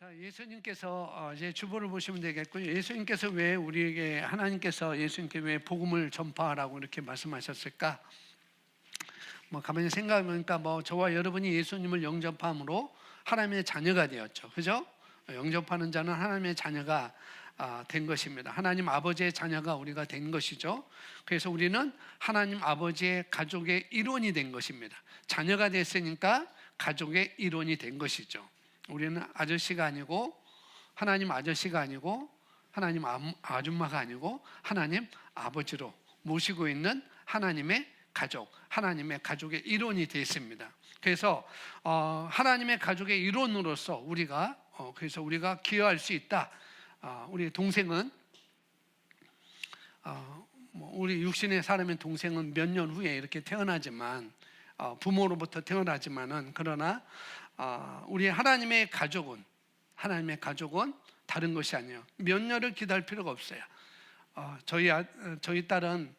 자, 예수님께서 이제 주보를 보시면 되겠고요. 예수님께서 왜 우리에게 하나님께서 예수님께 왜 복음을 전파하라고 이렇게 말씀하셨을까? 가만히 생각해보니까 저와 여러분이 예수님을 영접함으로 하나님의 자녀가 되었죠. 그죠? 영접하는 자는 하나님의 자녀가 된 것입니다. 하나님 아버지의 자녀가 우리가 된 것이죠. 그래서 우리는 하나님 아버지의 가족의 일원이 된 것입니다. 자녀가 됐으니까 가족의 일원이 된 것이죠. 우리는 아저씨가 아니고 하나님 아저씨가 아니고 하나님 아줌마가 아니고 하나님 아버지로 모시고 있는 하나님의 가족, 하나님의 가족의 일원이 되었습니다. 그래서 하나님의 가족의 일원으로서 우리가 기여할 수 있다. 우리 동생은 우리 육신의 사람의 동생은 몇 년 후에 이렇게 태어나지만 부모로부터 태어나지만은 그러나 우리 하나님의 가족은 다른 것이 아니에요. 몇 년을 기다릴 필요가 없어요. 저희 딸은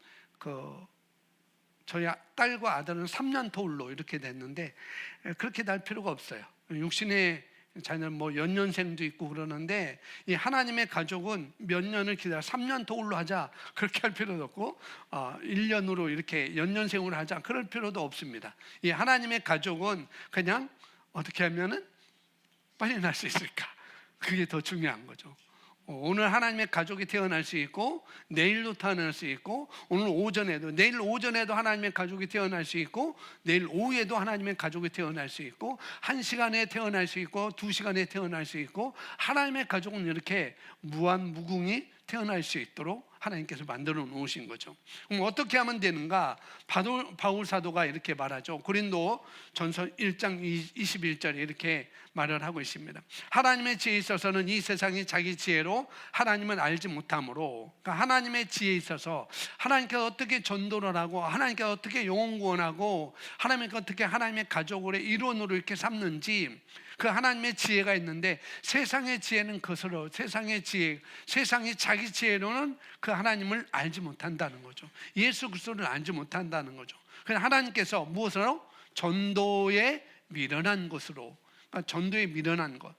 저희 딸과 아들은 3년 터울로 이렇게 됐는데 그렇게 날 필요가 없어요. 육신의 자녀는 연년생도 있고 그러는데 이 하나님의 가족은 몇 년을 기다려 3년 터울로 하자 그렇게 할 필요도 없고 1년으로 이렇게 연년생으로 하자 그럴 필요도 없습니다. 이 하나님의 가족은 그냥 어떻게 하면은 빨리 날 수 있을까? 그게 더 중요한 거죠. 오늘 하나님의 가족이 태어날 수 있고 내일도 태어날 수 있고 내일 오전에도 하나님의 가족이 태어날 수 있고 내일 오후에도 하나님의 가족이 태어날 수 있고 1시간에 태어날 수 있고 2시간에 태어날 수 있고 하나님의 가족은 이렇게 무한무궁히 태어날 수 있도록 하나님께서 만들어 놓으신 거죠. 그럼 어떻게 하면 되는가? 바울 사도가 이렇게 말하죠. 고린도 전서 1장 21절에 이렇게 말을 하고 있습니다. 하나님의 지혜에 있어서는 이 세상이 자기 지혜로 하나님을 알지 못하므로, 그러니까 하나님의 지혜에 있어서 하나님께서 어떻게 전도를 하고 하나님께서 어떻게 영혼 구원하고 하나님께서 어떻게 하나님의 가족의 일원으로 이렇게 삼는지 그 하나님의 지혜가 있는데 세상의 지혜는 그것으로 세상이 자기 지혜로는 그 하나님을 알지 못한다는 거죠. 예수 그리스도를 알지 못한다는 거죠. 그래서 하나님께서 무엇으로? 전도에 미련한 것으로, 그러니까 전도에 미련한 것.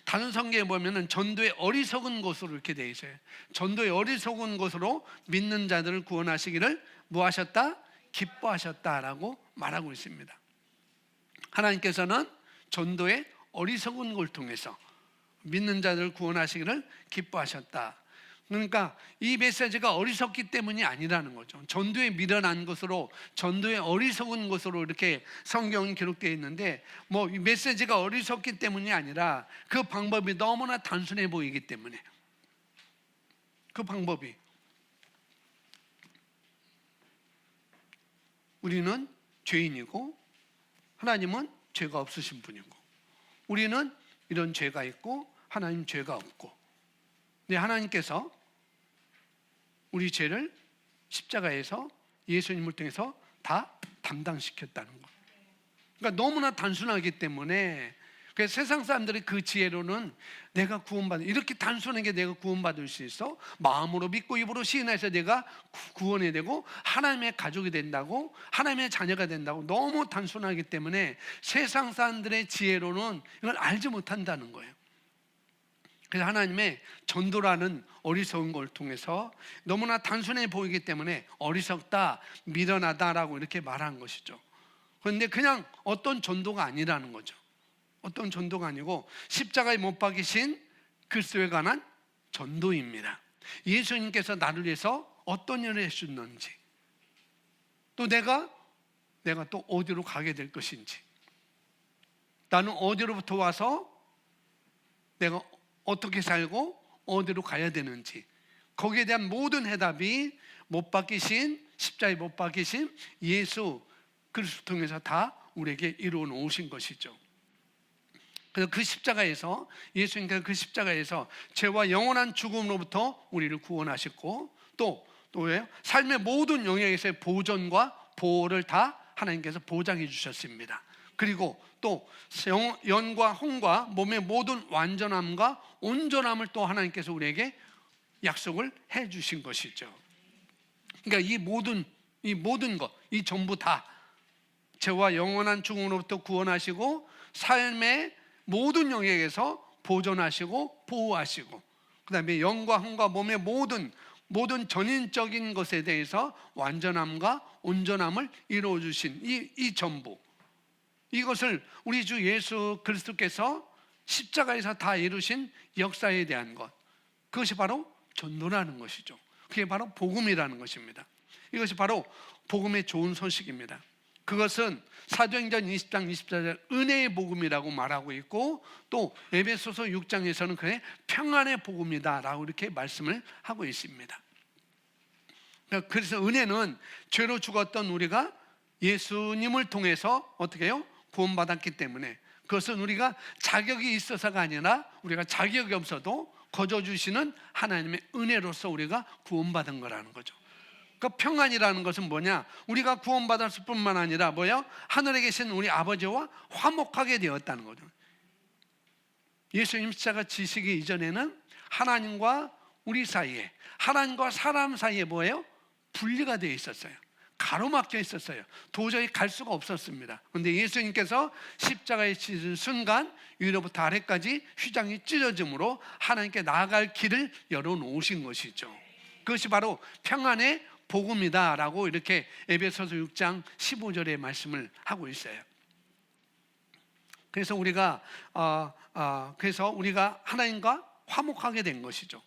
다른 성경에 보면은 전도의 어리석은 것으로 이렇게 돼 있어요. 전도의 어리석은 것으로 믿는 자들을 구원하시기를 무하셨다? 기뻐하셨다라고 말하고 있습니다. 하나님께서는 전도의 어리석은 걸 통해서 믿는 자들을 구원하시기를 기뻐하셨다. 그러니까 이 메시지가 어리석기 때문이 아니라는 거죠. 전도에 미련한 것으로, 전도에 어리석은 것으로 이렇게 성경은 기록되어 있는데 이 메시지가 어리석기 때문이 아니라 그 방법이 너무나 단순해 보이기 때문에, 그 방법이 우리는 죄인이고 하나님은 죄가 없으신 분이고 우리는 이런 죄가 있고 하나님 죄가 없고, 근데 하나님께서 우리 죄를 십자가에서 예수님을 통해서 다 담당시켰다는 것. 그러니까 너무나 단순하기 때문에 그래서 세상 사람들이 그 지혜로는 내가 구원받는, 이렇게 단순하게 내가 구원받을 수 있어? 마음으로 믿고 입으로 시인해서 내가 구원이 되고 하나님의 가족이 된다고, 하나님의 자녀가 된다고 너무 단순하기 때문에 세상 사람들의 지혜로는 이걸 알지 못한다는 거예요. 그래서 하나님의 전도라는 어리석은 걸 통해서 너무나 단순해 보이기 때문에 어리석다, 미련하다라고 이렇게 말한 것이죠. 그런데 그냥 어떤 전도가 아니라는 거죠. 어떤 전도가 아니고 십자가에 못 박이신 그리스도에 관한 전도입니다. 예수님께서 나를 위해서 어떤 일을 해주셨는지, 또 내가 또 어디로 가게 될 것인지, 나는 어디로부터 와서 내가 어떻게 살고 어디로 가야 되는지, 거기에 대한 모든 해답이 못 박히신, 십자가에 못 박히신 예수 그리스도 통해서 다 우리에게 이루어 놓으신 것이죠. 그래서 그 십자가에서, 예수님께서 그 십자가에서 죄와 영원한 죽음으로부터 우리를 구원하셨고, 또 왜요? 삶의 모든 영역에서의 보존과 보호를 다 하나님께서 보장해 주셨습니다. 그리고 또 영과 혼과 몸의 모든 완전함과 온전함을 또 하나님께서 우리에게 약속을 해 주신 것이죠. 그러니까 이 모든 것, 이 전부 다 죄와 영원한 죽음으로부터 구원하시고 삶의 모든 영역에서 보존하시고 보호하시고, 그 다음에 영과 혼과 몸의 모든 전인적인 것에 대해서 완전함과 온전함을 이루어주신 이 전부, 이것을 우리 주 예수 그리스도께서 십자가에서 다 이루신 역사에 대한 것, 그것이 바로 전도라는 것이죠. 그게 바로 복음이라는 것입니다. 이것이 바로 복음의 좋은 소식입니다. 그것은 사도행전 20장 24절 은혜의 복음이라고 말하고 있고, 또 에베소서 6장에서는 그게 평안의 복음이다라고 이렇게 말씀을 하고 있습니다. 그래서 은혜는 죄로 죽었던 우리가 예수님을 통해서 어떻게 해요? 구원받았기 때문에, 그것은 우리가 자격이 있어서가 아니라 우리가 자격이 없어도 거저주시는 하나님의 은혜로서 우리가 구원받은 거라는 거죠. 그 평안이라는 것은 뭐냐? 우리가 구원받았을 뿐만 아니라 뭐예요? 하늘에 계신 우리 아버지와 화목하게 되었다는 거죠. 예수님 십자가 지시기 이전에는 하나님과 우리 사이에, 하나님과 사람 사이에 뭐예요? 분리가 되어 있었어요. 가로막혀 있었어요. 도저히 갈 수가 없었습니다. 그런데 예수님께서 십자가에 지신 순간 위로부터 아래까지 휘장이 찢어짐으로 하나님께 나아갈 길을 열어놓으신 것이죠. 그것이 바로 평안의 복음이다라고 이렇게 에베소서 6장 15절에 말씀을 하고 있어요. 그래서 우리가 하나님과 화목하게 된 것이죠.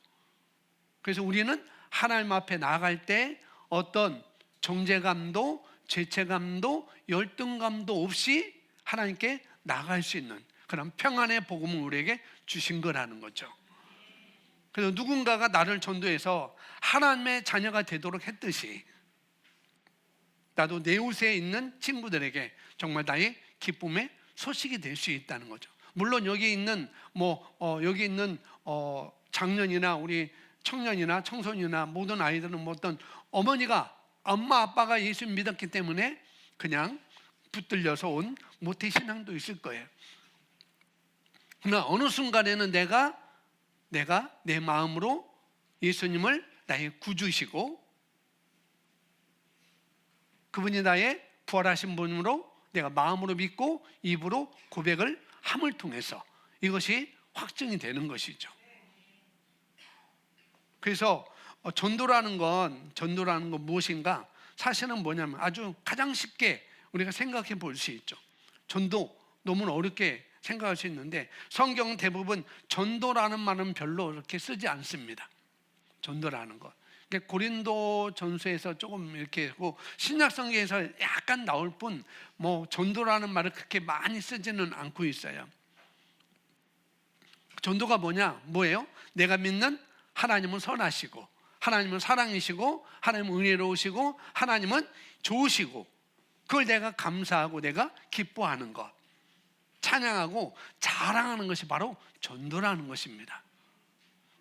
그래서 우리는 하나님 앞에 나아갈 때 어떤 정죄감도 죄책감도 열등감도 없이 하나님께 나아갈 수 있는 그런 평안의 복음을 우리에게 주신 거라는 거죠. 그래서 누군가가 나를 전도해서 하나님의 자녀가 되도록 했듯이, 나도 내 옷에 있는 친구들에게 정말 나의 기쁨의 소식이 될 수 있다는 거죠. 물론 여기 있는 장년이나 우리 청년이나 청소년이나 모든 아이들은 뭐 어떤 엄마 아빠가 예수 믿었기 때문에 그냥 붙들려서 온 모태신앙도 있을 거예요. 그러나 어느 순간에는 내가 내 마음으로 예수님을 나의 구주시고 그분이 나의 부활하신 분으로 내가 마음으로 믿고 입으로 고백을 함을 통해서 이것이 확증이 되는 것이죠. 그래서 전도라는 건 무엇인가? 사실은 뭐냐면 아주 가장 쉽게 우리가 생각해 볼 수 있죠. 전도 너무 어렵게 생각할 수 있는데, 성경은 대부분 전도라는 말은 별로 이렇게 쓰지 않습니다. 전도라는 것. 고린도 전서에서 조금 이렇게 하고 신약 성경에서 약간 나올 뿐, 전도라는 말을 그렇게 많이 쓰지는 않고 있어요. 전도가 뭐예요? 내가 믿는 하나님은 선하시고, 하나님은 사랑이시고, 하나님은 은혜로우시고, 하나님은 좋으시고, 그걸 내가 감사하고 내가 기뻐하는 것, 찬양하고 자랑하는 것이 바로 전도라는 것입니다.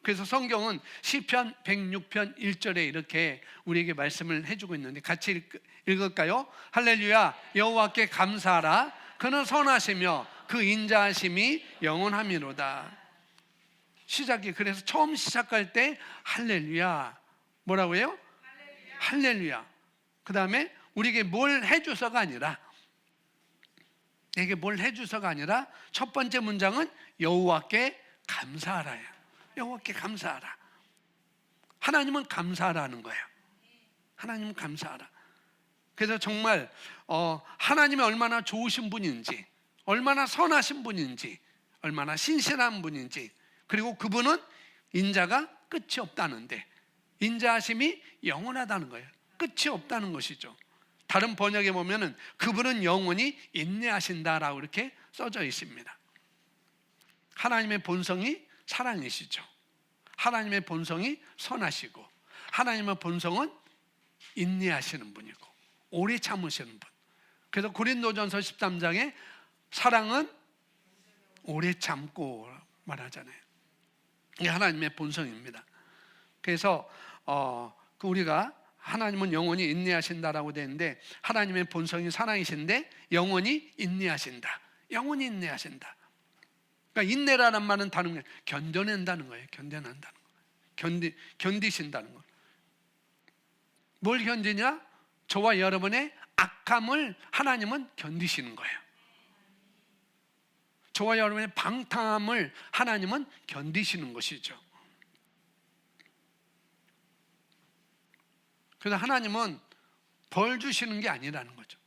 그래서 성경은 시편 106편 1절에 이렇게 우리에게 말씀을 해주고 있는데, 같이 읽을까요? 할렐루야, 여호와께 감사하라. 그는 선하시며 그 인자하심이 영원함이로다. 시작이, 그래서 처음 시작할 때 할렐루야, 뭐라고 해요? 할렐루야. 그 다음에 우리에게 뭘 해줘서가 아니라, 내게 뭘 해줘서가 아니라 첫 번째 문장은 여호와께 감사하라요. 여호와께 감사하라. 하나님은 감사하라는 거예요. 하나님은 감사하라. 그래서 정말 하나님이 얼마나 좋으신 분인지, 얼마나 선하신 분인지, 얼마나 신실한 분인지, 그리고 그분은 인자가 끝이 없다는데, 인자하심이 영원하다는 거예요. 끝이 없다는 것이죠. 다른 번역에 보면은 그분은 영원히 인내하신다라고 이렇게 써져 있습니다. 하나님의 본성이 사랑이시죠. 하나님의 본성이 선하시고, 하나님의 본성은 인내하시는 분이고 오래 참으시는 분. 그래서 고린도전서 13장에 사랑은 오래 참고 말하잖아요. 이게 하나님의 본성입니다. 그래서 우리가 하나님은 영원히 인내하신다라고 되는데, 하나님의 본성이 사랑이신데 영원히 인내하신다. 영원히 인내하신다. 그러니까 인내라는 말은 다른 게 견뎌낸다는 거예요. 견뎌낸다는 거. 견디신다는 거. 뭘 견디냐? 저와 여러분의 악함을 하나님은 견디시는 거예요. 저와 여러분의 방탕함을 하나님은 견디시는 것이죠. 그래서 하나님은 벌 주시는 게 아니라는 거죠.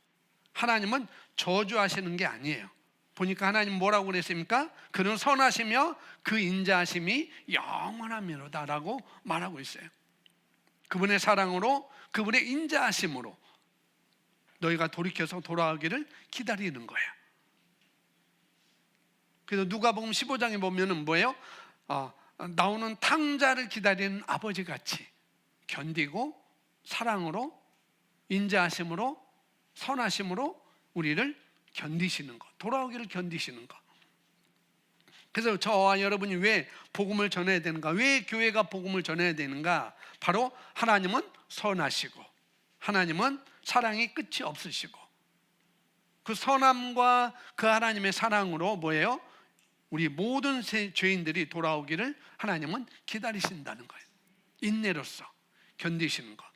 하나님은 저주하시는 게 아니에요. 보니까 하나님 뭐라고 그랬습니까? 그는 선하시며 그 인자하심이 영원하미로다라고 말하고 있어요. 그분의 사랑으로, 그분의 인자하심으로 너희가 돌이켜서 돌아오기를 기다리는 거예요. 그래서 누가복음 15장에 보면은 뭐예요? 나오는 탕자를 기다리는 아버지 같이 견디고 사랑으로, 인자하심으로, 선하심으로 우리를 견디시는 것, 돌아오기를 견디시는 것. 그래서 저와 여러분이 왜 복음을 전해야 되는가? 왜 교회가 복음을 전해야 되는가? 바로 하나님은 선하시고 하나님은 사랑이 끝이 없으시고 그 선함과 그 하나님의 사랑으로 뭐예요? 우리 모든 죄인들이 돌아오기를 하나님은 기다리신다는 거예요. 인내로서 견디시는 것.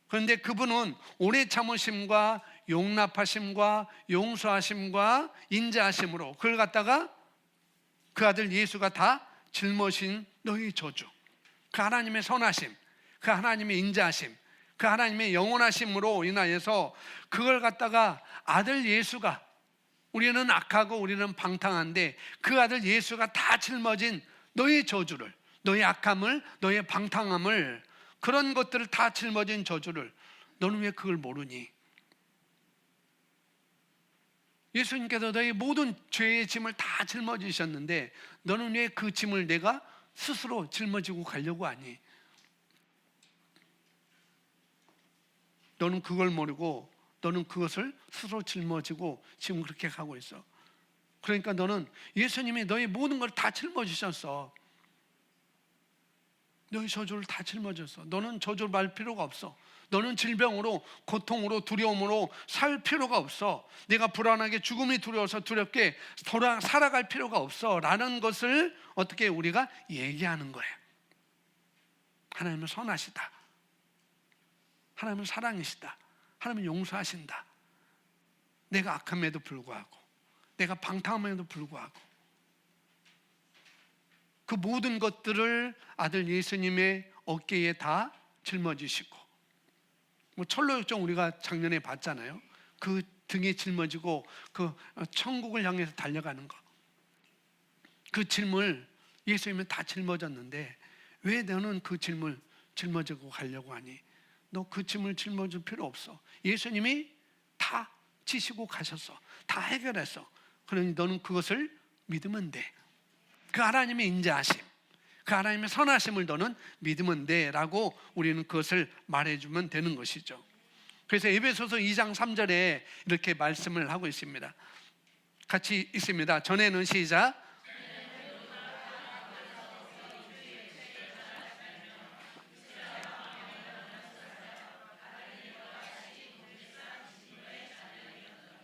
그런데 그분은 오래 참으심과 용납하심과 용서하심과 인자하심으로 그걸 갖다가 그 아들 예수가 다 짊어진 너희 저주, 그 하나님의 선하심, 그 하나님의 인자하심, 그 하나님의 영원하심으로 인하여서 그걸 갖다가 아들 예수가, 우리는 악하고 우리는 방탕한데 그 아들 예수가 다 짊어진 너의 저주를, 너의 악함을, 너의 방탕함을, 그런 것들을 다 짊어진 저주를 너는 왜 그걸 모르니? 예수님께서 너희 모든 죄의 짐을 다 짊어지셨는데 너는 왜 그 짐을 내가 스스로 짊어지고 가려고 하니? 너는 그걸 모르고 너는 그것을 스스로 짊어지고 지금 그렇게 가고 있어. 그러니까 너는 예수님이 너희 모든 걸 다 짊어지셨어. 너희 저주를 다 짊어졌어. 너는 저주를 말 필요가 없어. 너는 질병으로, 고통으로, 두려움으로 살 필요가 없어. 내가 불안하게 죽음이 두려워서 두렵게 살아갈 필요가 없어 라는 것을 어떻게 우리가 얘기하는 거예요. 하나님은 선하시다. 하나님은 사랑이시다. 하나님은 용서하신다. 내가 악함에도 불구하고, 내가 방탕함에도 불구하고 그 모든 것들을 아들 예수님의 어깨에 다 짊어지시고, 뭐 철로역정 우리가 작년에 봤잖아요. 그 등에 짊어지고 그 천국을 향해서 달려가는 거, 그 짐을 예수님은 다 짊어졌는데 왜 너는 그 짐을 짊어지고 가려고 하니? 너 그 짐을 짊어질 필요 없어. 예수님이 다 지시고 가셨어. 다 해결했어. 그러니 너는 그것을 믿으면 돼. 그 하나님의 인자하심, 그 하나님의 선하심을 너는 믿으면 돼 라고 우리는 그것을 말해주면 되는 것이죠. 그래서 에베소서 2장 3절에 이렇게 말씀을 하고 있습니다. 같이 있습니다. 전에는 시작.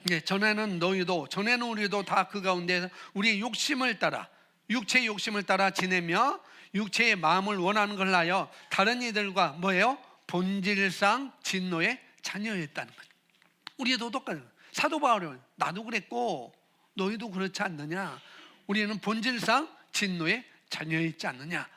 네, 전에는 너희도, 전에는 우리도 다 그 가운데 우리의 욕심을 따라, 육체의 욕심을 따라 지내며 육체의 마음을 원하는 걸 하여 다른 이들과 뭐예요? 본질상 진노의 자녀였다는 거죠. 우리도 똑같아요. 사도 바울은 나도 그랬고 너희도 그렇지 않느냐? 우리는 본질상 진노의 자녀였지 않느냐?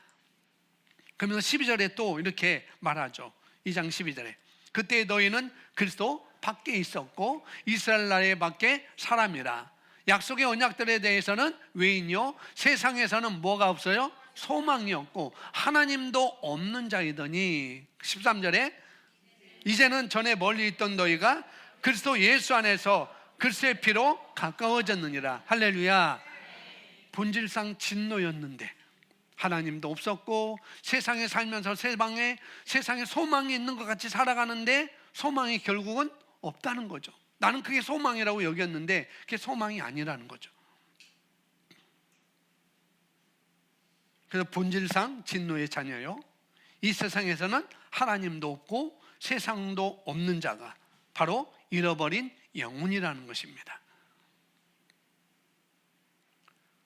그러면서 12절에 또 이렇게 말하죠. 2장 12절에 그때 너희는 그리스도 밖에 있었고 이스라엘 나라에 밖에 사람이라. 약속의 언약들에 대해서는 외인이요 세상에서는 뭐가 없어요? 소망이 없고 하나님도 없는 자이더니 13절에 이제는 전에 멀리 있던 너희가 그리스도 예수 안에서 그리스도의 피로 가까워졌느니라. 할렐루야. 본질상 진노였는데 하나님도 없었고 세상에 살면서 세상에 소망이 있는 것 같이 살아가는데 소망이 결국은 없다는 거죠. 나는 그게 소망이라고 여겼는데 그게 소망이 아니라는 거죠. 그래서 본질상 진노의 자녀요, 이 세상에서는 하나님도 없고 세상도 없는 자가 바로 잃어버린 영혼이라는 것입니다.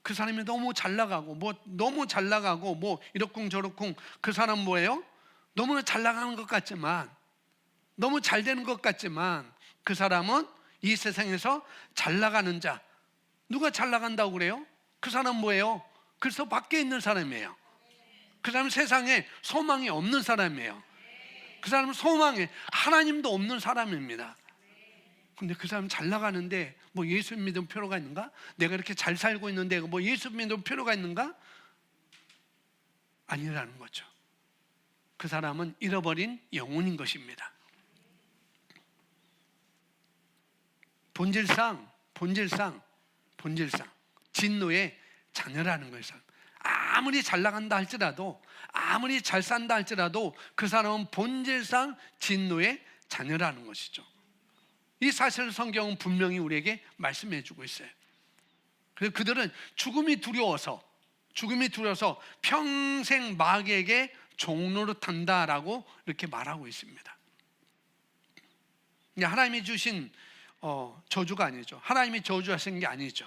그 사람이 너무 잘 나가고 너무 잘 나가고 이렇쿵 저렇쿵 그 사람 뭐예요? 너무 잘 나가는 것 같지만, 너무 잘 되는 것 같지만 그 사람은 이 세상에서 잘 나가는 자, 누가 잘 나간다고 그래요? 그 사람 뭐예요? 그리스도 밖에 있는 사람이에요. 그 사람은 세상에 소망이 없는 사람이에요. 그 사람은 소망에 하나님도 없는 사람입니다. 근데 그 사람 잘 나가는데 뭐 예수 믿을 필요가 있는가? 내가 이렇게 잘 살고 있는데 뭐 예수 믿을 필요가 있는가? 아니라는 거죠. 그 사람은 잃어버린 영혼인 것입니다. 본질상 진노의 자녀라는 거예요. 아무리 잘 나간다 할지라도, 아무리 잘 산다 할지라도 그 사람은 본질상 진노의 자녀라는 것이죠. 이 사실을 성경은 분명히 우리에게 말씀해 주고 있어요. 그래서 그들은 죽음이 두려워서 평생 마귀에게 종노릇한다라고 이렇게 말하고 있습니다. 하나님이 주신 저주가 아니죠. 하나님이 저주하신 게 아니죠.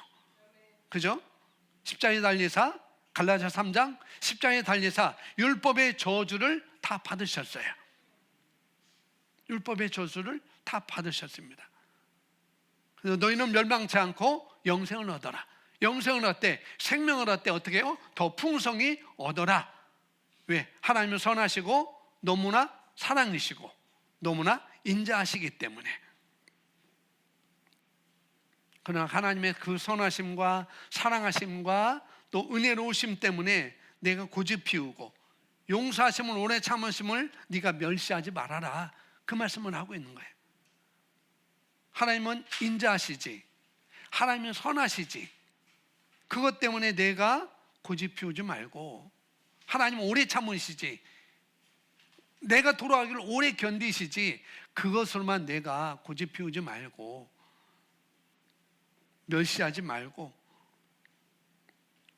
그죠? 십자가에 달리사, 갈라디아서 3장, 십자가에 달리사 율법의 저주를 다 받으셨어요. 율법의 저주를 다 받으셨습니다. 그래서 너희는 멸망치 않고 영생을 얻어라. 영생을 얻되, 생명을 얻되 어떻게 해요? 더 풍성히 얻어라. 왜? 하나님은 선하시고 너무나 사랑이시고 너무나 인자하시기 때문에. 그러나 하나님의 그 선하심과 사랑하심과 또 은혜로우심 때문에 내가 고집 피우고 용서하심을, 오래 참으심을 네가 멸시하지 말아라. 그 말씀을 하고 있는 거예요. 하나님은 인자하시지, 하나님은 선하시지, 그것 때문에 내가 고집 피우지 말고, 하나님은 오래 참으시지, 내가 돌아가기를 오래 견디시지, 그것으로만 내가 고집 피우지 말고 멸시하지 말고.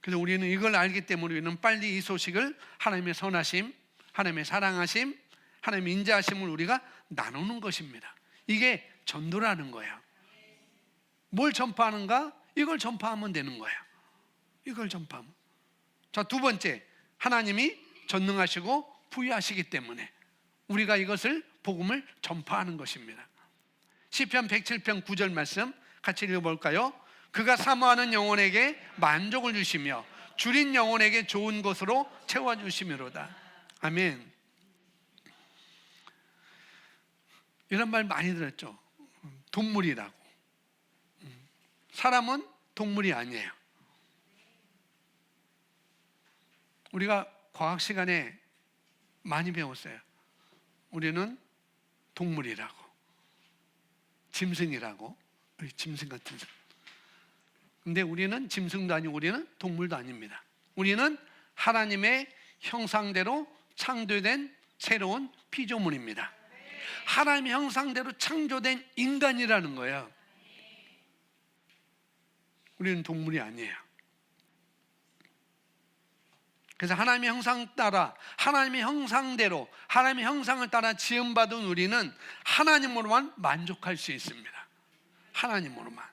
그래서 우리는 이걸 알기 때문에 우리는 빨리 이 소식을, 하나님의 선하심, 하나님의 사랑하심, 하나님의 인자하심을 우리가 나누는 것입니다. 이게 전도라는 거예요. 뭘 전파하는가? 이걸 전파하면 되는 거예요. 이걸 전파하면. 자, 두 번째, 하나님이 전능하시고 부유하시기 때문에 우리가 이것을, 복음을 전파하는 것입니다. 시편 107편 9절 말씀 같이 읽어볼까요? 그가 사모하는 영혼에게 만족을 주시며 줄인 영혼에게 좋은 것으로 채워주시미로다. 아멘. 이런 말 많이 들었죠. 동물이라고. 사람은 동물이 아니에요. 우리가 과학 시간에 많이 배웠어요. 우리는 동물이라고, 짐승이라고. 짐승 같은 사람. 근데 우리는 짐승도 아니고 우리는 동물도 아닙니다. 우리는 하나님의 형상대로 창조된 새로운 피조물입니다. 하나님의 형상대로 창조된 인간이라는 거예요. 우리는 동물이 아니에요. 그래서 하나님의 형상 따라, 하나님의 형상대로, 하나님의 형상을 따라 지음받은 우리는 하나님으로만 만족할 수 있습니다. 하나님으로만.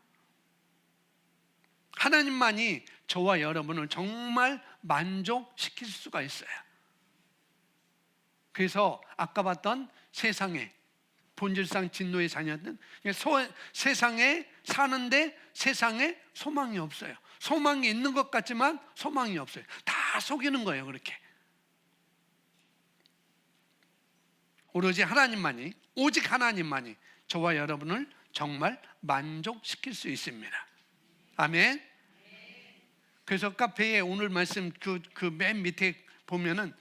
하나님만이 저와 여러분을 정말 만족시킬 수가 있어요. 그래서 아까 봤던 세상에, 본질상 진노의 자녀는 세상에 사는데 세상에 소망이 없어요. 소망이 있는 것 같지만 소망이 없어요. 다 속이는 거예요. 그렇게. 오로지 하나님만이, 오직 하나님만이 저와 여러분을 정말 만족시킬 수 있습니다. 아멘. 그래서 카페에 오늘 말씀 그 맨 밑에 보면은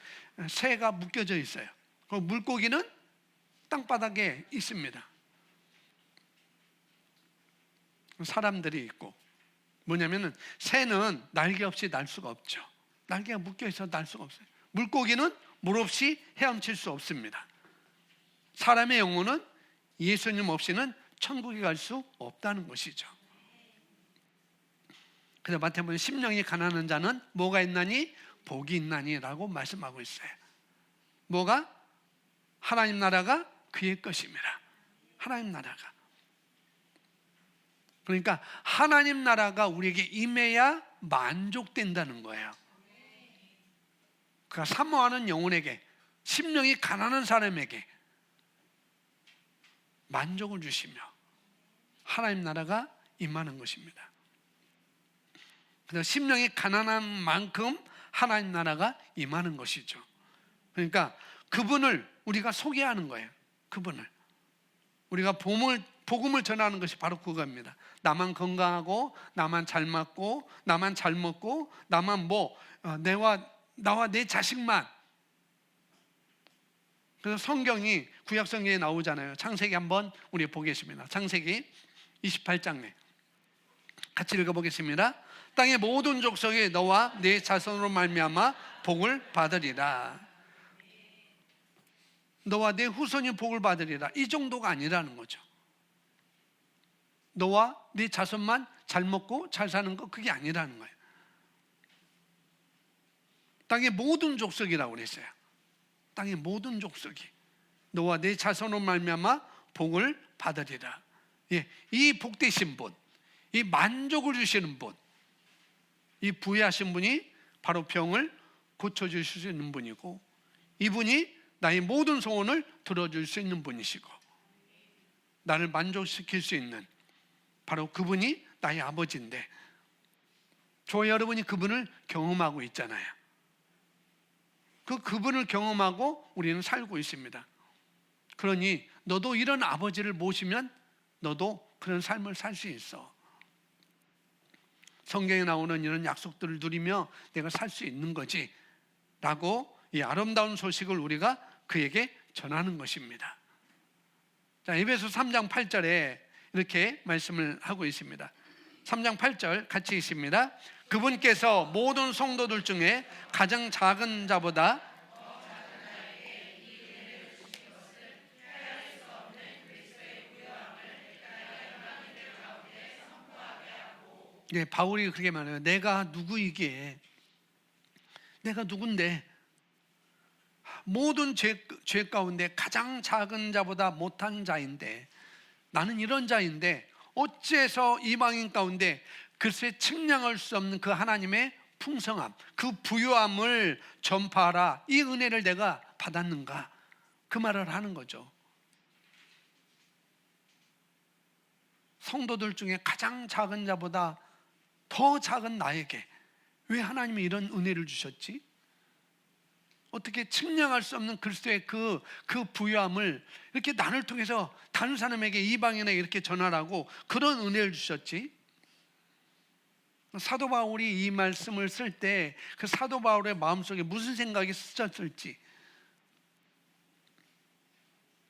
새가 묶여져 있어요. 그 물고기는 땅바닥에 있습니다. 사람들이 있고. 뭐냐면은 새는 날개 없이 날 수가 없죠. 날개가 묶여 있어서 날 수가 없어요. 물고기는 물 없이 헤엄칠 수 없습니다. 사람의 영혼은 예수님 없이는 천국에 갈 수 없다는 것이죠. 그래서 마태복음 심령이 가난한 자는 뭐가 있나니? 복이 있나니라고 말씀하고 있어요. 뭐가? 하나님 나라가 그의 것입니다. 하나님 나라가. 그러니까 하나님 나라가 우리에게 임해야 만족된다는 거예요. 그러니까 사모하는 영혼에게, 심령이 가난한 사람에게 만족을 주시며 하나님 나라가 임하는 것입니다. 그래서 심령이 가난한 만큼 하나님 나라가 임하는 것이죠. 그러니까 그분을 우리가 소개하는 거예요. 그분을 우리가 복음을 전하는 것이 바로 그겁니다. 나만 건강하고, 나만 잘 맞고, 나만 잘 먹고, 나만 나와 내 자식만. 그래서 성경이 구약 성경에 나오잖아요. 창세기 한번 우리 보겠습니다. 창세기 28장에 같이 읽어보겠습니다. 땅의 모든 족속이 너와 네 자손으로 말미암아 복을 받으리라. 너와 네 후손이 복을 받으리라. 이 정도가 아니라는 거죠. 너와 네 자손만 잘 먹고 잘 사는 거, 그게 아니라는 거예요. 땅의 모든 족속이라고 그랬어요. 땅의 모든 족속이 너와 네 자손으로 말미암아 복을 받으리라. 예, 이 복되신 분, 이 만족을 주시는 분, 이 부유하신 분이 바로 병을 고쳐주실 수 있는 분이고, 이분이 나의 모든 소원을 들어줄 수 있는 분이시고, 나를 만족시킬 수 있는 바로 그분이 나의 아버지인데, 저와 여러분이 그분을 경험하고 있잖아요. 그분을 경험하고 우리는 살고 있습니다. 그러니 너도 이런 아버지를 모시면 너도 그런 삶을 살 수 있어. 성경에 나오는 이런 약속들을 누리며 내가 살 수 있는 거지 라고 이 아름다운 소식을 우리가 그에게 전하는 것입니다. 자, 에베소 3장 8절에 이렇게 말씀을 하고 있습니다. 3장 8절 같이 있습니다. 그분께서 모든 성도들 중에 가장 작은 자보다 네, 바울이 그렇게 말해요. 내가 누구이기에, 내가 누군데, 모든 죄 가운데 가장 작은 자보다 못한 자인데, 나는 이런 자인데 어째서 이방인 가운데 글쎄 측량할 수 없는 그 하나님의 풍성함, 그 부유함을 전파하라, 이 은혜를 내가 받았는가, 그 말을 하는 거죠. 성도들 중에 가장 작은 자보다 더 작은 나에게 왜 하나님이 이런 은혜를 주셨지? 어떻게 측량할 수 없는 그리스도의 그 부유함을 이렇게 나를 통해서 다른 사람에게, 이방인에게 이렇게 전하라고 그런 은혜를 주셨지? 사도 바울이 이 말씀을 쓸 때 그 사도 바울의 마음속에 무슨 생각이 스쳤을지,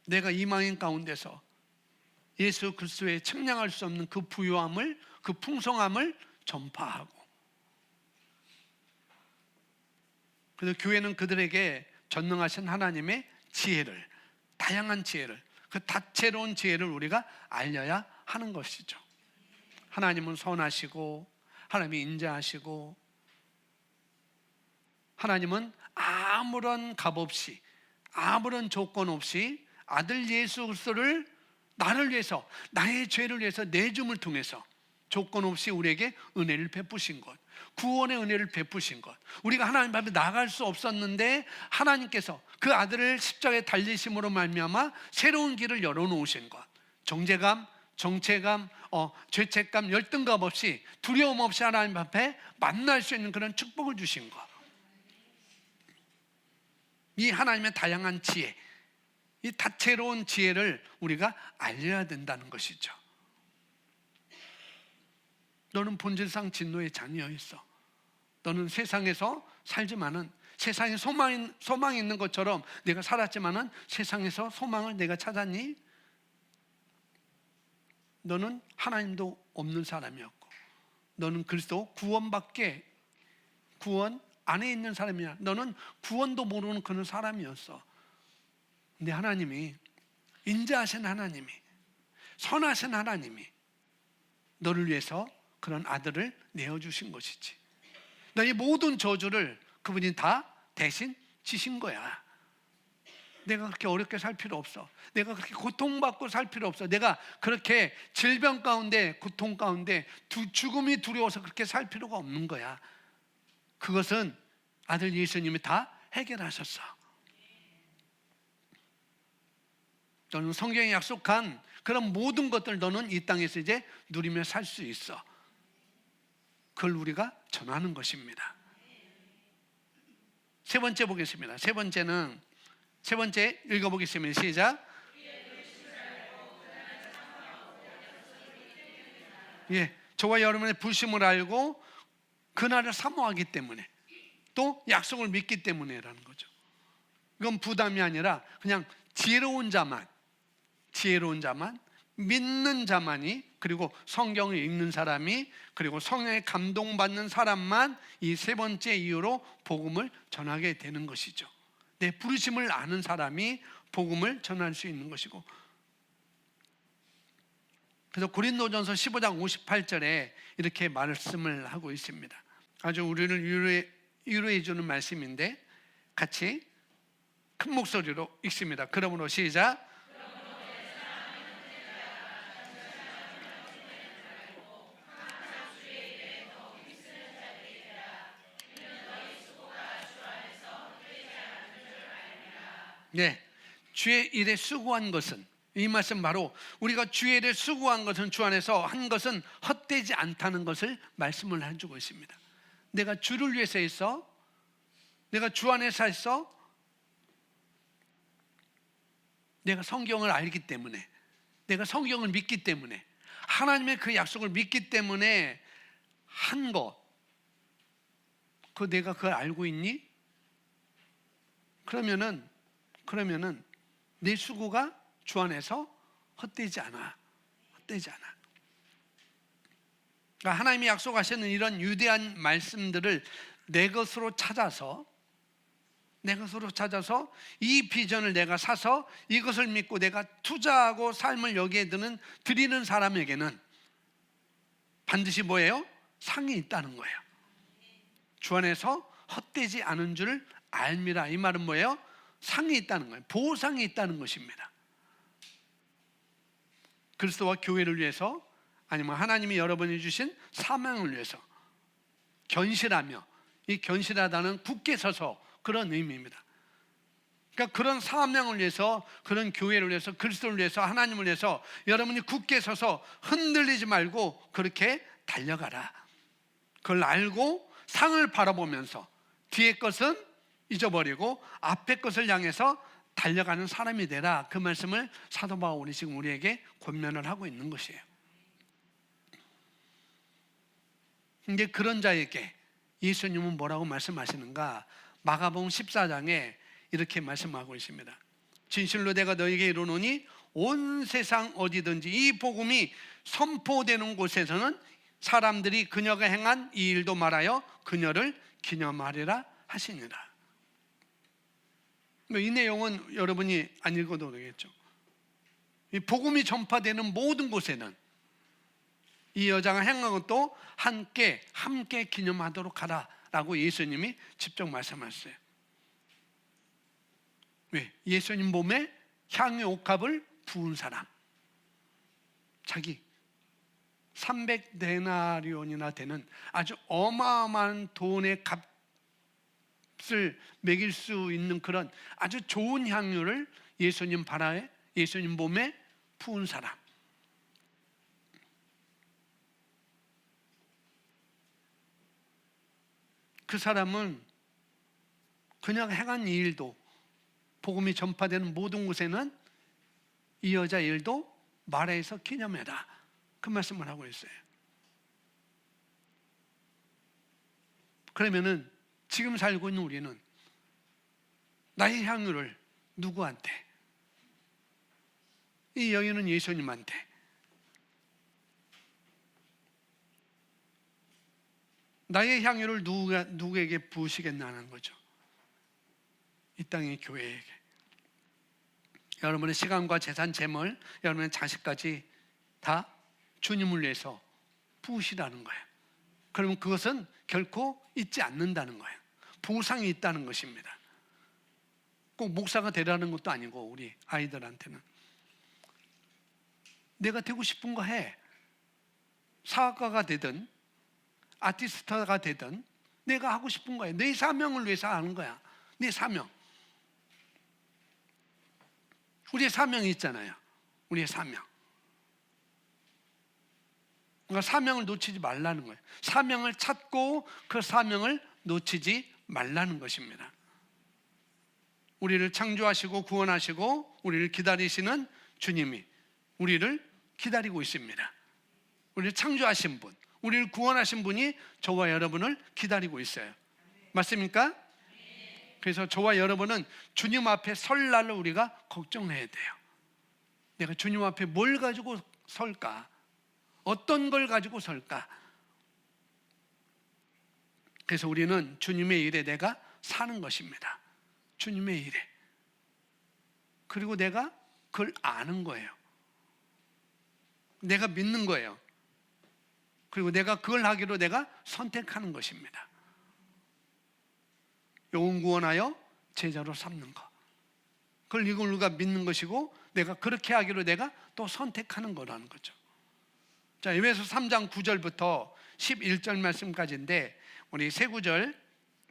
내가 이방인 가운데서 예수 그리스도의 측량할 수 없는 그 부유함을, 그 풍성함을 전파하고, 그래서 교회는 그들에게 전능하신 하나님의 지혜를, 다양한 지혜를, 그 다채로운 지혜를 우리가 알려야 하는 것이죠. 하나님은 선하시고, 하나님이 인자하시고, 하나님은 아무런 값 없이, 아무런 조건 없이 아들 예수 그리스도를 나를 위해서, 나의 죄를 위해서 내줌을 통해서 조건 없이 우리에게 은혜를 베푸신 것, 구원의 은혜를 베푸신 것, 우리가 하나님 앞에 나갈 수 없었는데 하나님께서 그 아들을 십자가에 달리심으로 말미암아 새로운 길을 열어놓으신 것, 정죄감, 정체감, 죄책감, 열등감 없이, 두려움 없이 하나님 앞에 만날 수 있는 그런 축복을 주신 것, 이 하나님의 다양한 지혜, 이 다채로운 지혜를 우리가 알려야 된다는 것이죠. 너는 본질상 진노의 자녀였어. 너는 세상에서 살지만은, 세상에 소망이 있는 것처럼 내가 살았지만은 세상에서 소망을 내가 찾았니? 너는 하나님도 없는 사람이었고, 너는 그리스도 구원 안에 있는 사람이야. 너는 구원도 모르는 그런 사람이었어. 근데 하나님이, 인자하신 하나님이, 선하신 하나님이 너를 위해서 그런 아들을 내어주신 것이지. 너의 모든 저주를 그분이 다 대신 지신 거야. 내가 그렇게 어렵게 살 필요 없어. 내가 그렇게 고통받고 살 필요 없어. 내가 그렇게 질병 가운데, 고통 가운데 죽음이 두려워서 그렇게 살 필요가 없는 거야. 그것은 아들 예수님이 다 해결하셨어. 너는 성경에 약속한 그런 모든 것들 너는 이 땅에서 이제 누리며 살 수 있어. 그걸 우리가 전하는 것입니다. 세 번째 보겠습니다. 세 번째 읽어보겠습니다. 시작. 예, 저와 여러분의 불심을 알고 그날을 사모하기 때문에, 또 약속을 믿기 때문에라는 거죠. 이건 부담이 아니라 그냥 지혜로운 자만, 믿는 자만이, 그리고 성경을 읽는 사람이, 그리고 성령의 감동받는 사람만 이 세 번째 이유로 복음을 전하게 되는 것이죠. 내 부르심을 아는 사람이 복음을 전할 수 있는 것이고, 그래서 고린도전서 15장 58절에 이렇게 말씀을 하고 있습니다. 아주 우리를 위로해 주는 말씀인데 같이 큰 목소리로 읽습니다. 그러므로 시작. 네, 주의 일에 수고한 것은, 이 말씀 바로 우리가 주의 일에 수고한 것은, 주 안에서 한 것은 헛되지 않다는 것을 말씀을 해주고 있습니다. 내가 주를 위해서 했어, 내가 주 안에서 했어, 내가 성경을 알기 때문에, 내가 성경을 믿기 때문에, 하나님의 그 약속을 믿기 때문에 한 것, 내가 그걸 알고 있니? 그러면은 내 수고가 주 안에서 헛되지 않아. 그러니까 하나님이 약속하시는 이런 위대한 말씀들을 내 것으로 찾아서 이 비전을 내가 사서 이것을 믿고 내가 투자하고 삶을 여기에 드리는 사람에게는 반드시 뭐예요? 상이 있다는 거예요. 주 안에서 헛되지 않은 줄 알미라. 이 말은 뭐예요? 상이 있다는 거예요. 보상이 있다는 것입니다. 그리스도와 교회를 위해서, 아니면 하나님이 여러분이 주신 사명을 위해서 견실하며, 이 견실하다는 굳게 서서, 그런 의미입니다. 그러니까 그런 사명을 위해서, 그런 교회를 위해서, 그리스도를 위해서, 하나님을 위해서 여러분이 굳게 서서 흔들리지 말고 그렇게 달려가라. 그걸 알고 상을 바라보면서 뒤의 것은 잊어버리고 앞의 것을 향해서 달려가는 사람이 되라. 그 말씀을 사도 바울이 지금 우리에게 권면을 하고 있는 것이에요. 이제 그런 자에게 예수님은 뭐라고 말씀하시는가? 마가복음 14장에 이렇게 말씀하고 있습니다. 진실로 내가 너에게 이르노니 온 세상 어디든지 이 복음이 선포되는 곳에서는 사람들이 그녀가 행한 이 일도 말하여 그녀를 기념하리라 하시니라. 이 내용은 여러분이 안 읽어도 되겠죠. 이 복음이 전파되는 모든 곳에는 이 여자가 행한 것도 함께 기념하도록 하라라고 예수님이 직접 말씀하셨어요. 왜? 예수님 몸에 향유 옥합을 부은 사람, 자기 300데나리온이나 되는 아주 어마어마한 돈의 값을 매길 수 있는 그런 아주 좋은 향유를 예수님 발아에, 예수님 몸에 부은 사람. 그 사람은 그냥 행한 이 일도, 복음이 전파되는 모든 곳에는 이 여자 일도 말해서 기념해라. 그 말씀을 하고 있어요. 그러면은 지금 살고 있는 우리는 나의 향유를 누구한테? 이 여인은 예수님한테. 나의 향유를 누구에게 부으시겠냐는 거죠. 이 땅의 교회에게. 여러분의 시간과 재산, 재물, 여러분의 자식까지 다 주님을 위해서 부으시라는 거예요. 그러면 그것은 결코 잊지 않는다는 거예요. 보상이 있다는 것입니다. 꼭 목사가 되라는 것도 아니고, 우리 아이들한테는 내가 되고 싶은 거 해. 사학가가 되든 아티스트가 되든 내가 하고 싶은 거야. 내 사명을 위해서 하는 거야. 내 사명. 우리의 사명이 있잖아요. 우리의 사명. 그러니까 사명을 놓치지 말라는 거예요. 사명을 찾고 그 사명을 놓치지 말라는 것입니다. 우리를 창조하시고 구원하시고 우리를 기다리시는 주님이 우리를 기다리고 있습니다. 우리를 창조하신 분, 우리를 구원하신 분이 저와 여러분을 기다리고 있어요. 맞습니까? 그래서 저와 여러분은 주님 앞에 설 날을 우리가 걱정해야 돼요. 내가 주님 앞에 뭘 가지고 설까? 어떤 걸 가지고 설까? 그래서 우리는 주님의 일에 내가 사는 것입니다. 주님의 일에. 그리고 내가 그걸 아는 거예요. 내가 믿는 거예요. 그리고 내가 그걸 하기로 내가 선택하는 것입니다. 영혼 구원하여 제자로 삼는 것. 그걸 이걸 우리가 믿는 것이고 내가 그렇게 하기로 내가 또 선택하는 거라는 거죠. 자, 에베소 3장 9절부터 11절 말씀까지인데 우리 세 구절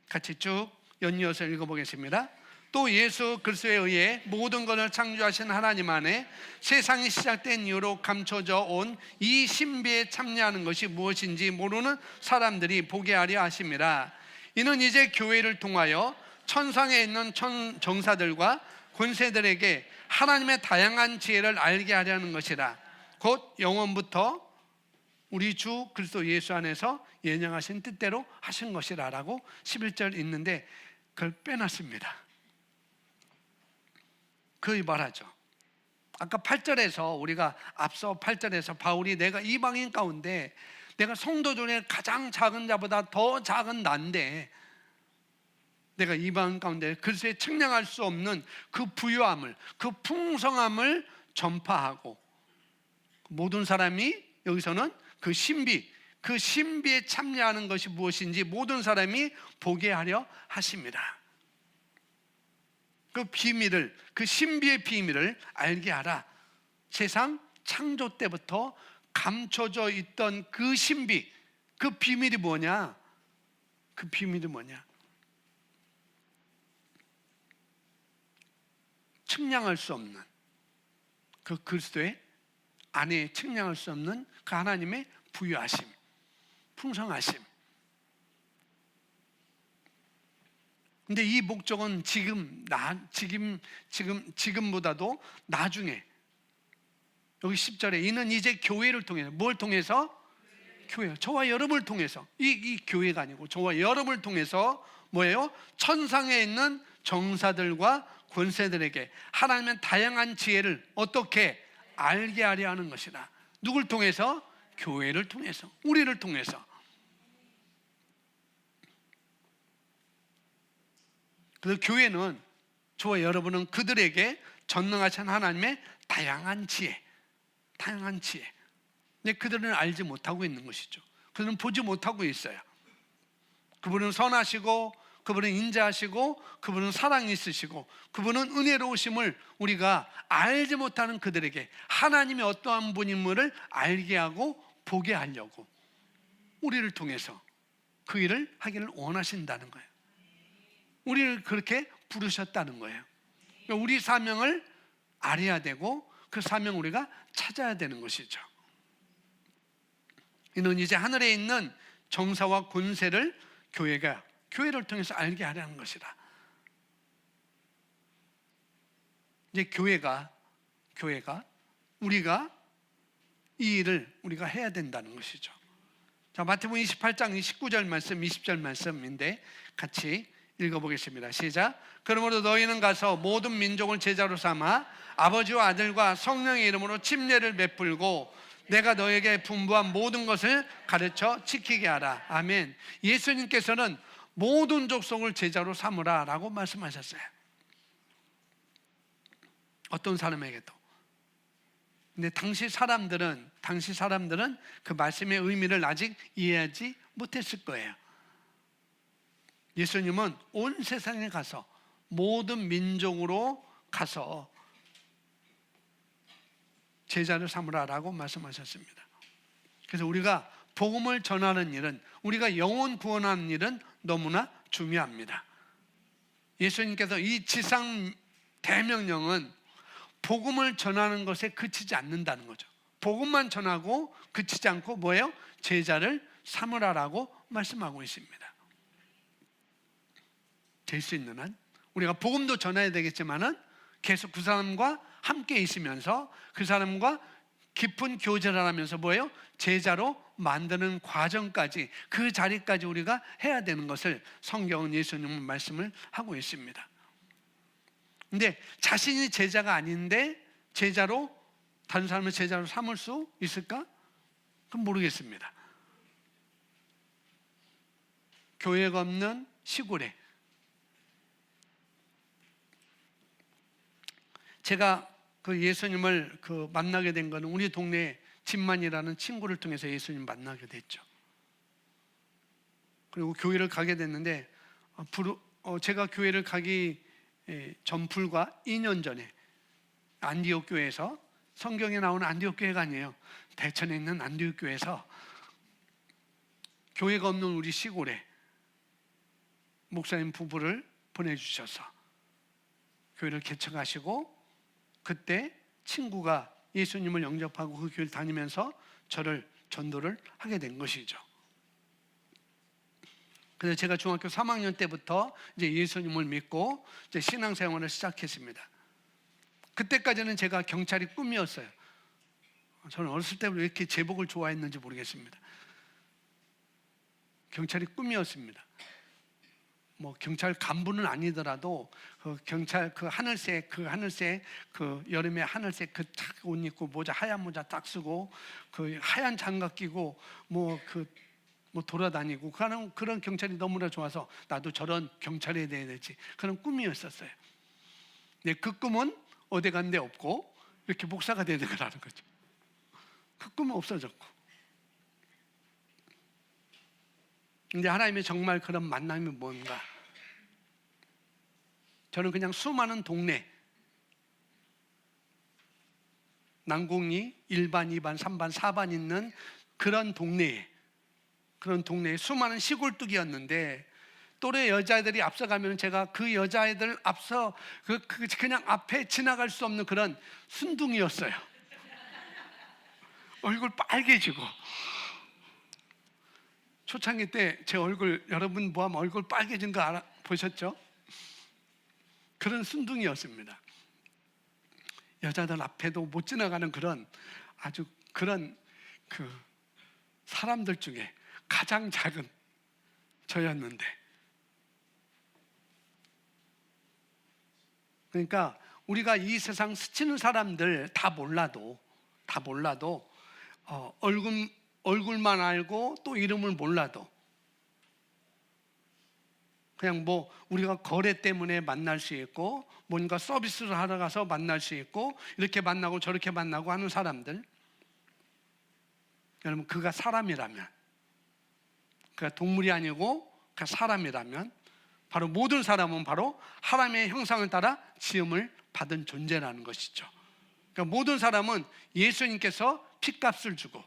같이 쭉 연이어서 읽어보겠습니다. 또 예수 그리스도에 의해 모든 것을 창조하신 하나님 안에 세상이 시작된 이후로 감춰져 온 이 신비에 참여하는 것이 무엇인지 모르는 사람들이 보게 하려 하심이라. 이는 이제 교회를 통하여 천상에 있는 정사들과 권세들에게 하나님의 다양한 지혜를 알게 하려는 것이라. 곧 영원부터 우리 주 그리스도 예수 안에서 예정하신 뜻대로 하신 것이라 라고 11절 있는데 그걸 빼놨습니다. 그의 말하죠. 아까 8절에서 우리가 앞서 8절에서 바울이 내가 이방인 가운데 내가 성도 중에 가장 작은 자보다 더 작은 난데 내가 이방인 가운데 그리스도의 측량할 수 없는 그 부유함을, 그 풍성함을 전파하고 모든 사람이 여기서는 그 신비에 참여하는 것이 무엇인지 모든 사람이 보게 하려 하십니다. 그 비밀을, 그 신비의 비밀을 알게 하라. 세상 창조 때부터 감춰져 있던 그 신비, 그 비밀이 뭐냐? 그 비밀이 뭐냐? 측량할 수 없는 그 그리스도의 안에 측량할 수 없는 그 하나님의 부유하심, 풍성하심. 근데 이 목적은 지금보다도 나중에 여기 10절에 이는 이제 교회를 통해서 뭘 통해서? 교회. 저와 여러분을 통해서 이 교회가 아니고 저와 여러분을 통해서 뭐예요? 천상에 있는 정사들과 권세들에게 하나님의 다양한 지혜를 어떻게 알게 하려 하는 것이다. 누굴 통해서? 교회를 통해서, 우리를 통해서. 그래서 교회는 저와 여러분은 그들에게 전능하신 하나님의 다양한 지혜. 근데 그들은 알지 못하고 있는 것이죠. 그들은 보지 못하고 있어요. 그분은 선하시고 그분은 인자하시고 그분은 사랑이 있으시고 그분은 은혜로우심을 우리가 알지 못하는 그들에게 하나님이 어떠한 분임을 알게 하고 보게 하려고 우리를 통해서 그 일을 하기를 원하신다는 거예요. 우리를 그렇게 부르셨다는 거예요. 우리 사명을 알아야 되고 그 사명 우리가 찾아야 되는 것이죠. 이는 이제 하늘에 있는 정사와 권세를 교회를 통해서 알게 하려는 것이다. 이제 교회가 우리가 이 일을 우리가 해야 된다는 것이죠. 자, 마태복음 28장 19절 말씀, 20절 말씀인데 같이 읽어보겠습니다. 시작. 그러므로 너희는 가서 모든 민족을 제자로 삼아 아버지와 아들과 성령의 이름으로 침례를 베풀고 내가 너에게 분부한 모든 것을 가르쳐 지키게 하라. 아멘. 예수님께서는 모든 족속을 제자로 삼으라 라고 말씀하셨어요. 어떤 사람에게도. 근데 당시 사람들은 그 말씀의 의미를 아직 이해하지 못했을 거예요. 예수님은 온 세상에 가서 모든 민족으로 가서 제자를 삼으라라고 말씀하셨습니다. 그래서 우리가 복음을 전하는 일은, 우리가 영혼 구원하는 일은 너무나 중요합니다. 예수님께서 이 지상 대명령은 복음을 전하는 것에 그치지 않는다는 거죠. 복음만 전하고 그치지 않고 뭐예요? 제자를 삼으라라고 말씀하고 있습니다. 될 수 있는 한 우리가 복음도 전해야 되겠지만은 계속 그 사람과 함께 있으면서 그 사람과 깊은 교제를 하면서 뭐예요? 제자로 만드는 과정까지, 그 자리까지 우리가 해야 되는 것을 성경은 예수님은 말씀을 하고 있습니다. 근데 자신이 제자가 아닌데 다른 사람을 제자로 삼을 수 있을까? 그건 모르겠습니다. 교회가 없는 시골에 제가 그 예수님을 만나게 된 거는 우리 동네 진만이라는 친구를 통해서 예수님 만나게 됐죠. 그리고 교회를 가게 됐는데 제가 교회를 가기 전 불과 2년 전에 안디옥 교회에서, 성경에 나오는 안디옥 교회가 아니에요, 대천에 있는 안디옥 교회에서 교회가 없는 우리 시골에 목사님 부부를 보내주셔서 교회를 개척하시고, 그때 친구가 예수님을 영접하고 그 교회를 다니면서 저를 전도를 하게 된 것이죠. 그래서 제가 중학교 3학년 때부터 이제 예수님을 믿고 이제 신앙생활을 시작했습니다. 그때까지는 제가 경찰이 꿈이었어요. 저는 어렸을 때부터 왜 이렇게 제복을 좋아했는지 모르겠습니다. 경찰이 꿈이었습니다. 뭐 경찰 간부는 아니더라도 경찰 하늘색 여름에 하늘색 탁 옷 입고 하얀 모자 딱 쓰고 하얀 장갑 끼고 돌아다니고 그런 경찰이 너무나 좋아서 나도 저런 경찰이 돼야 되지, 그런 꿈이었었어요. 근데 그 꿈은 어디 간 데 없고 이렇게 목사가 되는 거라는 거죠. 그 꿈은 없어졌고. 근데 하나님의 정말 그런 만남이 뭔가, 저는 그냥 수많은 동네, 난공리 1반, 2반, 3반, 4반 있는 그런 동네에 수많은 시골뚝이었는데, 또래 여자애들이 앞서가면 제가 그 여자애들 앞서 그냥 앞에 지나갈 수 없는 그런 순둥이였어요. 얼굴 빨개지고, 초창기 때 제 얼굴 여러분 모아면 얼굴 빨개진 거 보셨죠? 그런 순둥이였습니다. 여자들 앞에도 못 지나가는 그런 사람들 중에 가장 작은 저였는데, 그러니까 우리가 이 세상 스치는 사람들 다 몰라도 얼굴만 알고 또 이름을 몰라도 그냥 우리가 거래 때문에 만날 수 있고, 뭔가 서비스를 하러 가서 만날 수 있고, 이렇게 만나고 저렇게 만나고 하는 사람들, 여러분 그가 사람이라면, 그가 동물이 아니고 그가 사람이라면, 바로 모든 사람은 바로 하나님의 형상을 따라 지음을 받은 존재라는 것이죠. 그러니까 모든 사람은 예수님께서 피값을 주고,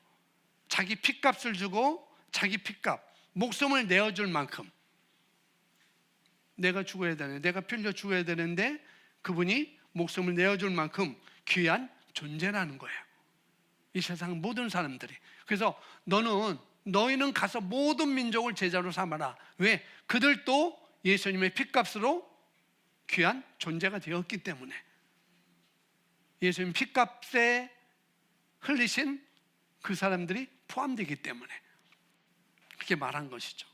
자기 피값을 주고, 자기 피값, 목숨을 내어줄 만큼 내가 죽어야 되는데, 내가 빌려 죽어야 되는데 그분이 목숨을 내어줄 만큼 귀한 존재라는 거예요, 이 세상 모든 사람들이. 그래서 너희는 가서 모든 민족을 제자로 삼아라. 왜? 그들도 예수님의 피값으로 귀한 존재가 되었기 때문에, 예수님 피값에 흘리신 그 사람들이 포함되기 때문에 그렇게 말한 것이죠.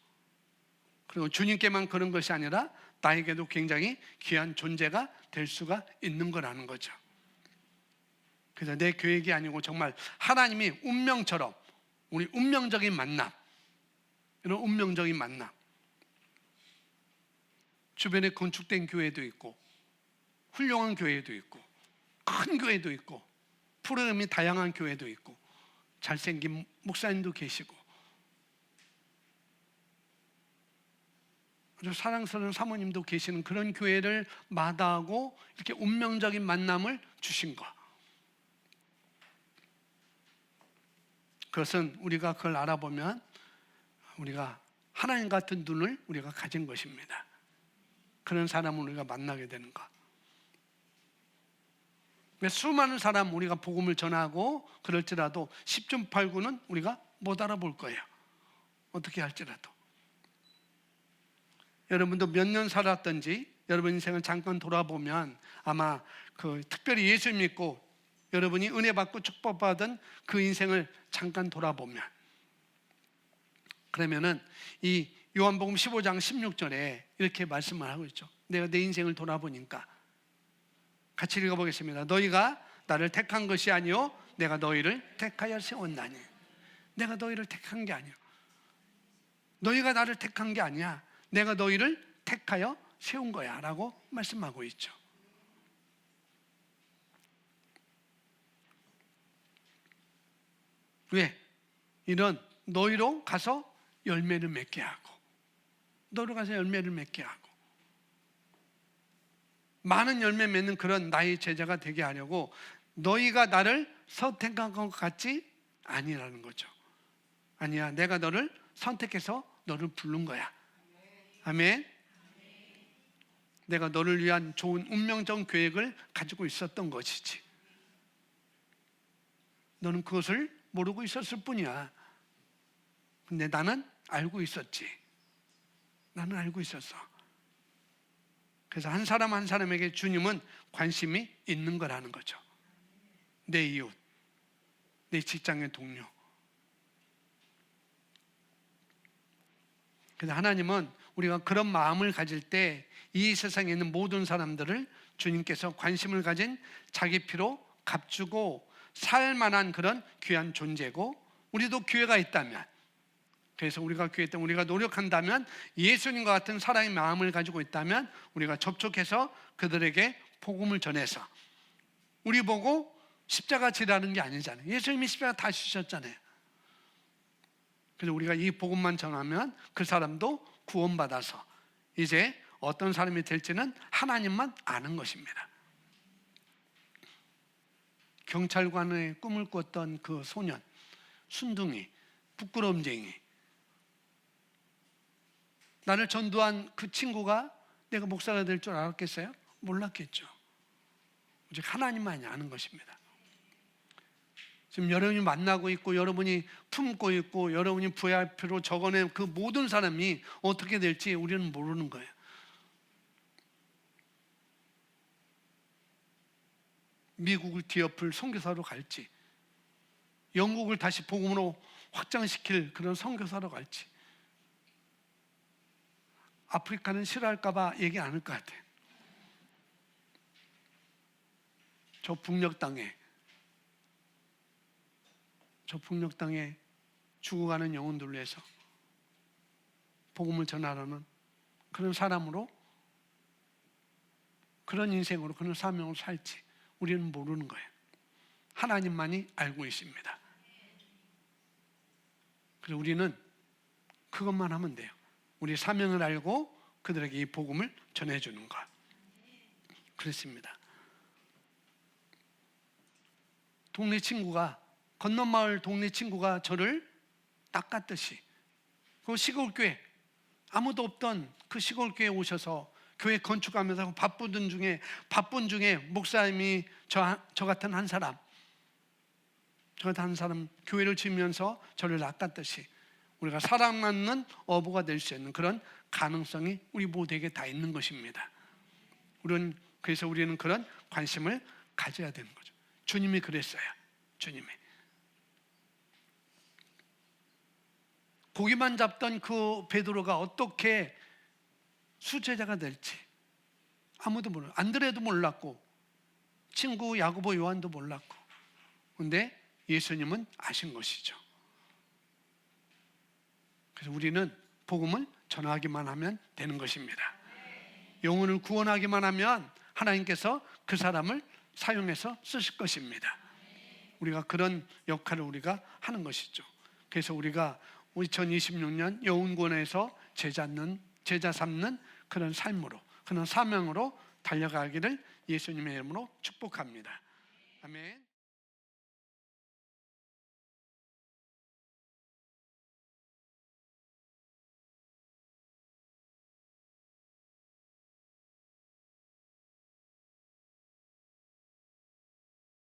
그리고 주님께만 그런 것이 아니라 나에게도 굉장히 귀한 존재가 될 수가 있는 거라는 거죠. 그래서 내 계획이 아니고 정말 하나님이 운명처럼, 우리 운명적인 만남, 이런 운명적인 만남, 주변에 건축된 교회도 있고, 훌륭한 교회도 있고, 큰 교회도 있고, 프로그램이 다양한 교회도 있고, 잘생긴 목사님도 계시고, 아주 사랑스러운 사모님도 계시는 그런 교회를 마다하고 이렇게 운명적인 만남을 주신 것, 그것은 우리가 그걸 알아보면 우리가 하나님 같은 눈을 우리가 가진 것입니다. 그런 사람을 우리가 만나게 되는 것. 수많은 사람 우리가 복음을 전하고 그럴지라도 10중 8구는 우리가 못 알아볼 거예요. 어떻게 할지라도. 여러분도 몇 년 살았던지 여러분 인생을 잠깐 돌아보면 아마 특별히 예수 믿고 여러분이 은혜 받고 축복받은 그 인생을 잠깐 돌아보면, 그러면은 이 요한복음 15장 16절에 이렇게 말씀을 하고 있죠. 내가 내 인생을 돌아보니까, 같이 읽어보겠습니다. 너희가 나를 택한 것이 아니요 내가 너희를 택하여 세웠나니. 내가 너희를 택한 게 아니야. 너희가 나를 택한 게 아니야. 내가 너희를 택하여 세운 거야 라고 말씀하고 있죠. 왜? 이런 너희로 가서 열매를 맺게 하고, 너희로 가서 열매를 맺게 하고, 많은 열매 맺는 그런 나의 제자가 되게 하려고 너희가 나를 선택한 것 같지 아니라는 거죠. 아니야, 내가 너를 선택해서 너를 부른 거야. 아멘. 내가 너를 위한 좋은 운명적 계획을 가지고 있었던 것이지. 너는 그것을 모르고 있었을 뿐이야. 근데 나는 알고 있었지. 나는 알고 있었어. 그래서 한 사람 한 사람에게 주님은 관심이 있는 거라는 거죠. 내 이웃, 내 직장의 동료. 그래서 하나님은 우리가 그런 마음을 가질 때 이 세상에 있는 모든 사람들을 주님께서 관심을 가진 자기 피로 값주고 살 만한 그런 귀한 존재고, 우리도 기회가 있다면, 그래서 우리가 기회 때문에 우리가 노력한다면, 예수님과 같은 사랑의 마음을 가지고 있다면 우리가 접촉해서 그들에게 복음을 전해서, 우리 보고 십자가 지라는 게 아니잖아요. 예수님이 십자가 다 지셨잖아요. 그래서 우리가 이 복음만 전하면 그 사람도 구원받아서 이제 어떤 사람이 될지는 하나님만 아는 것입니다. 경찰관의 꿈을 꿨던 그 소년, 순둥이, 부끄럼쟁이, 나를 전도한 그 친구가 내가 목사가 될 줄 알았겠어요? 몰랐겠죠. 오직 하나님만이 아는 것입니다. 지금 여러분이 만나고 있고 여러분이 품고 있고 여러분이 VIP로 적어낸 그 모든 사람이 어떻게 될지 우리는 모르는 거예요. 미국을 뒤엎을 선교사로 갈지, 영국을 다시 복음으로 확장시킬 그런 선교사로 갈지, 아프리카는 싫어할까 봐 얘기 안 할 것 같아요. 저 북녘 땅에 죽어가는 영혼들을 위해서 복음을 전하라는 그런 사람으로, 그런 인생으로, 그런 사명으로 살지 우리는 모르는 거예요. 하나님만이 알고 있습니다. 그래서 우리는 그것만 하면 돼요. 우리 사명을 알고 그들에게 이 복음을 전해주는 것. 그렇습니다. 건너 마을 동네 친구가 저를 닦았듯이, 그 시골교회, 아무도 없던 그 시골교회에 오셔서 교회 건축하면서 바쁜 중에 목사님이 저 같은 한 사람 교회를 지으면서 저를 낚았듯이 우리가 사랑받는 어부가 될 수 있는 그런 가능성이 우리 모두에게 다 있는 것입니다. 그래서 우리는 그런 관심을 가져야 되는 거죠. 주님이 그랬어요. 주님이 고기만 잡던 그 베드로가 어떻게 수제자가 될지 아무도 몰라요. 안드레도 몰랐고 친구 야고보 요한도 몰랐고, 근데 예수님은 아신 것이죠. 그래서 우리는 복음을 전하기만 하면 되는 것입니다. 영혼을 구원하기만 하면 하나님께서 그 사람을 사용해서 쓰실 것입니다. 우리가 그런 역할을 우리가 하는 것이죠. 그래서 우리가 2026년 영혼구원에서 제자 삼는 그런 삶으로, 그런 사명으로 달려가기를 예수님의 이름으로 축복합니다. 아멘.